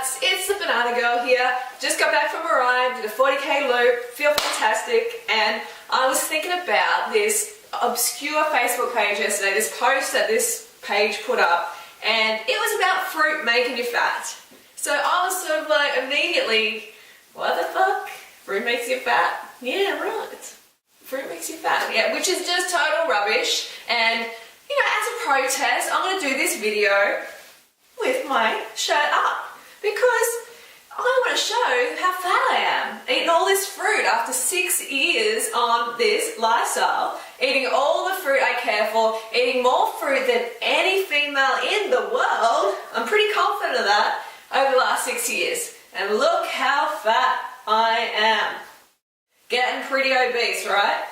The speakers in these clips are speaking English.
semi-rants. It's the Banana Girl here. Just got back from a ride, did a 40k loop, feel fantastic, and I was thinking about this obscure Facebook page yesterday, this post that this page put up, and it was about fruit making you fat. So I was sort of like immediately, what the fuck? Fruit makes you fat? Yeah, right. Fruit makes you fat. Yeah, which is just total rubbish. And, you know, as a protest, I'm going to do this video with my shirt up because I want to show how fat I am. Eating all this fruit after 6 years on this lifestyle, eating all the fruit I care for, eating more fruit than any female in the world. I'm pretty confident of that over the last 6 years. And look how fat I am. Getting pretty obese, right?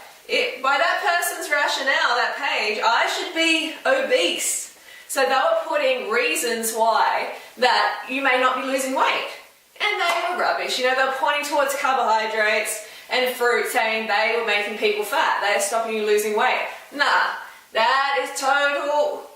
By that person's rationale, that page, I should be obese. So they were putting reasons why that you may not be losing weight. And they were rubbish. You know, they were pointing towards carbohydrates and fruit, saying they were making people fat. They are stopping you losing weight. Nah, that is total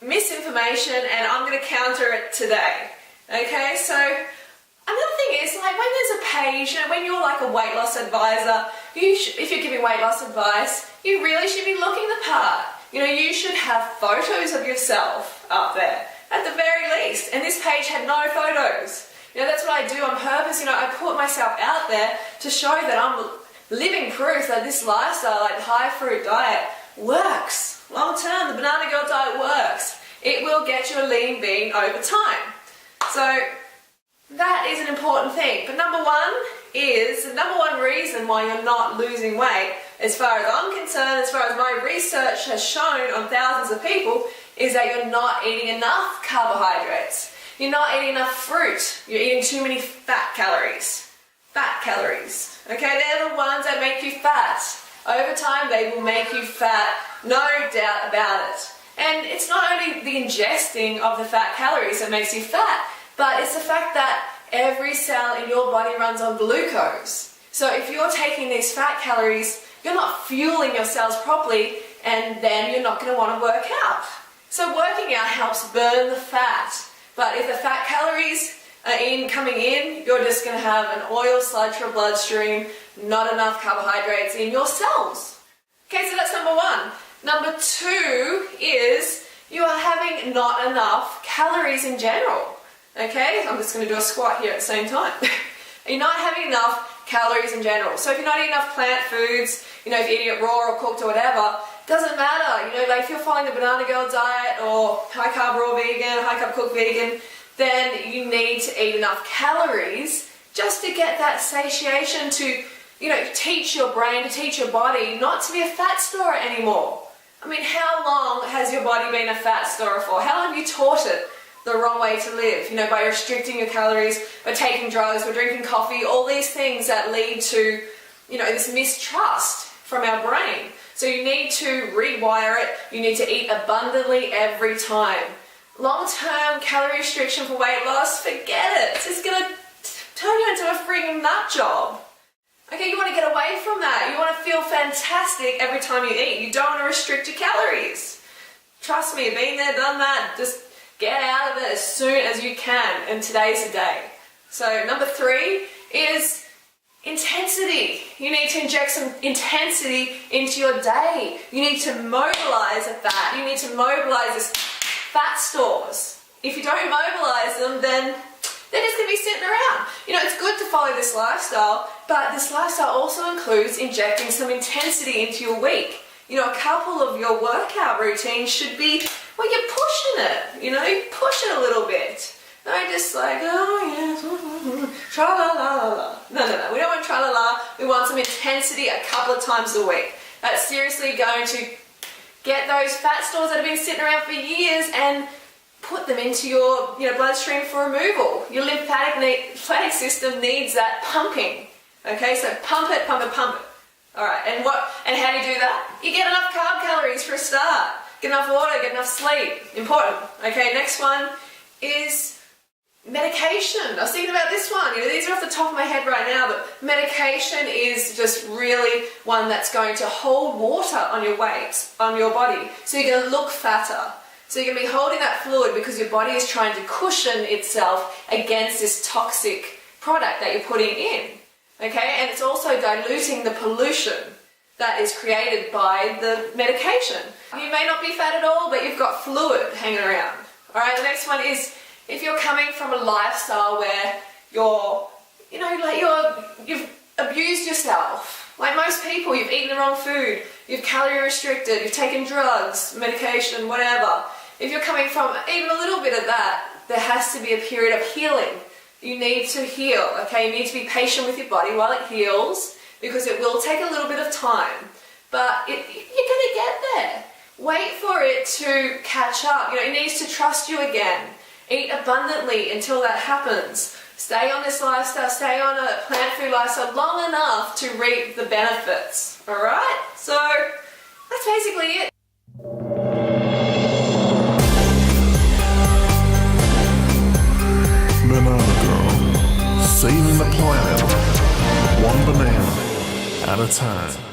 misinformation, and I'm going to counter it today. Okay, so another thing is, like, when there's a page, you know, when you're like a weight loss advisor, if you're giving weight loss advice, you really should be looking the part. You know, you should have photos of yourself up there, at the very least. And this page had no photos. You know, that's what I do on purpose. You know, I put myself out there to show that I'm living proof that this lifestyle, like high fruit diet, works. Long term, the Banana Girl diet works. It will get you a lean bean over time. So that is an important thing. But number one reason why you're not losing weight, as far as I'm concerned, as far as my research has shown on thousands of people, is that you're not eating enough carbohydrates. You're not eating enough fruit. You're eating too many fat calories. Fat calories. Okay, they're the ones that make you fat. Over time, they will make you fat, no doubt about it. And it's not only the ingesting of the fat calories that makes you fat, but it's the fact that every cell in your body runs on glucose. So if you're taking these fat calories, you're not fueling your cells properly, and then you're not going to want to work out. So working out helps burn the fat. But if the fat calories are coming in, you're just going to have an oil sludge for bloodstream, not enough carbohydrates in your cells. Okay, so that's number one. Number two is you are having not enough calories in general. Okay, I'm just going to do a squat here at the same time. You're not having enough calories in general. So if you're not eating enough plant foods, you know, if you're eating it raw or cooked or whatever, doesn't matter. You know, like if you're following the Banana Girl diet or high carb raw vegan, high carb cooked vegan, then you need to eat enough calories just to get that satiation to, you know, teach your brain, to teach your body not to be a fat storer anymore. I mean, how long has your body been a fat storer for? How long have you taught it the wrong way to live? You know, by restricting your calories, by taking drugs, by drinking coffee, all these things that lead to, you know, this mistrust from our brain. So you need to rewire it. You need to eat abundantly every time. Long-term calorie restriction for weight loss, forget it. It's just going to turn you into a freaking nut job. Okay, you want to get away from that. You want to feel fantastic every time you eat. You don't want to restrict your calories. Trust me, been there, done that. Just get out of it as soon as you can, and today's the day. So number three is intensity. You need to inject some intensity into your day. You need to mobilize the fat. You need to mobilize this fat stores. If you don't mobilize them, then they're just going to be sitting around. You know, it's good to follow this lifestyle, but this lifestyle also includes injecting some intensity into your week. You know, a couple of your workout routines should be, well, you're pushing it. You know, you push it a little bit. Don't just like, oh yes, tra-la-la-la-la. No. We don't want tra-la-la. We want some intensity a couple of times a week. That's seriously going to get those fat stores that have been sitting around for years and put them into your, you know, bloodstream for removal. Your lymphatic system needs that pumping. Okay, so pump it. Alright, and how do you do that? You get enough carb calories for a start. Get enough water, get enough sleep. Important. Okay, next one is medication. I was thinking about this one. You know, these are off the top of my head right now, but medication is just really one that's going to hold water on your weight, on your body. So you're going to look fatter. So you're going to be holding that fluid because your body is trying to cushion itself against this toxic product that you're putting in. Okay, and it's also diluting the pollution that is created by the medication. You may not be fat at all, but you've got fluid hanging around. All right, the next one is if you're coming from a lifestyle where you've abused yourself. Like most people, you've eaten the wrong food, you've calorie restricted, you've taken drugs, medication, whatever. If you're coming from even a little bit of that, there has to be a period of healing. You need to heal, okay? You need to be patient with your body while it heals, because it will take a little bit of time. But you're going to get there. Wait for it to catch up. It needs to trust you again. Eat abundantly until that happens. Stay on this lifestyle, stay on a plant food lifestyle long enough to reap the benefits. Alright? So, that's basically it. Banana Girl, saving the planet, one banana at a time.